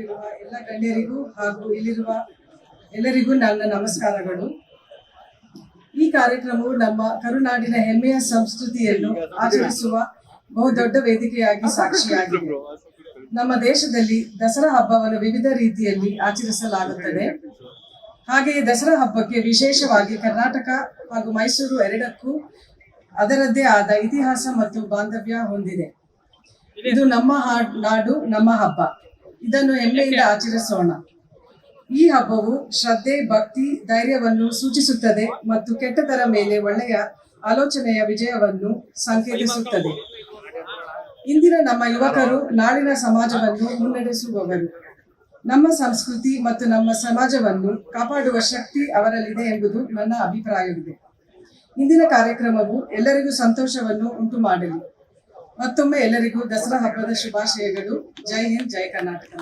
ಉಪಸ್ಥಿತರಿರುವ ಎಲ್ಲ ಗಣ್ಯರಿಗೂ ಹಾಗೂ ಇಲ್ಲಿರುವ ಎಲ್ಲರಿಗೂ ನನ್ನ ನಮಸ್ಕಾರಗಳು. ಈ ಕಾರ್ಯಕ್ರಮವು ನಮ್ಮ ಕರುನಾಡಿನ ಹೆಮ್ಮೆಯ ಸಂಸ್ಕೃತಿಯನ್ನು ಆಚರಿಸುವ ಬಹುದೊಡ್ಡ ವೇದಿಕೆಯಾಗಿ ಸಾಕ್ಷಿಯಾಗಿದೆ. ನಮ್ಮ ದೇಶದಲ್ಲಿ ದಸರಾ ಹಬ್ಬವನ್ನು ವಿವಿಧ ರೀತಿಯಲ್ಲಿ ಆಚರಿಸಲಾಗುತ್ತದೆ. ಹಾಗೆಯೇ ದಸರಾ ಹಬ್ಬಕ್ಕೆ ವಿಶೇಷವಾಗಿ ಕರ್ನಾಟಕ ಹಾಗೂ ಮೈಸೂರು ಎರಡಕ್ಕೂ ಅದರದ್ದೇ ಆದ ಇತಿಹಾಸ ಮತ್ತು ಬಾಂಧವ್ಯ ಹೊಂದಿದೆ. ಇದು ನಮ್ಮ ನಾಡು, ನಮ್ಮ ಹಬ್ಬ. ಇದನ್ನು ಹೆಮ್ಮೆಯಿಂದ ಆಚರಿಸೋಣ. ಈ ಹಬ್ಬವು ಶ್ರದ್ಧೆ, ಭಕ್ತಿ, ಧೈರ್ಯವನ್ನು ಸೂಚಿಸುತ್ತದೆ ಮತ್ತು ಕೆಟ್ಟದರ ಮೇಲೆ ಒಳ್ಳೆಯ ಆಲೋಚನೆಯ ವಿಜಯವನ್ನು ಸಂಕೇತಿಸುತ್ತದೆ. ಇಂದಿನ ನಮ್ಮ ಯುವಕರು ನಾಳಿನ ಸಮಾಜವನ್ನು ಮುನ್ನಡೆಸುವವರು. ನಮ್ಮ ಸಂಸ್ಕೃತಿ ಮತ್ತು ನಮ್ಮ ಸಮಾಜವನ್ನು ಕಾಪಾಡುವ ಶಕ್ತಿ ಅವರಲ್ಲಿದೆ ಎಂಬುದು ನನ್ನ ಅಭಿಪ್ರಾಯವಿದೆ. ಇಂದಿನ ಕಾರ್ಯಕ್ರಮವು ಎಲ್ಲರಿಗೂ ಸಂತೋಷವನ್ನು ಉಂಟು ಮಾಡಲಿ. ಮತ್ತೊಮ್ಮೆ ಎಲ್ಲರಿಗೂ ದಸರಾ ಹಬ್ಬದ ಶುಭಾಶಯಗಳು. ಜೈ ಹಿಂದ್, ಜೈ ಕರ್ನಾಟಕ.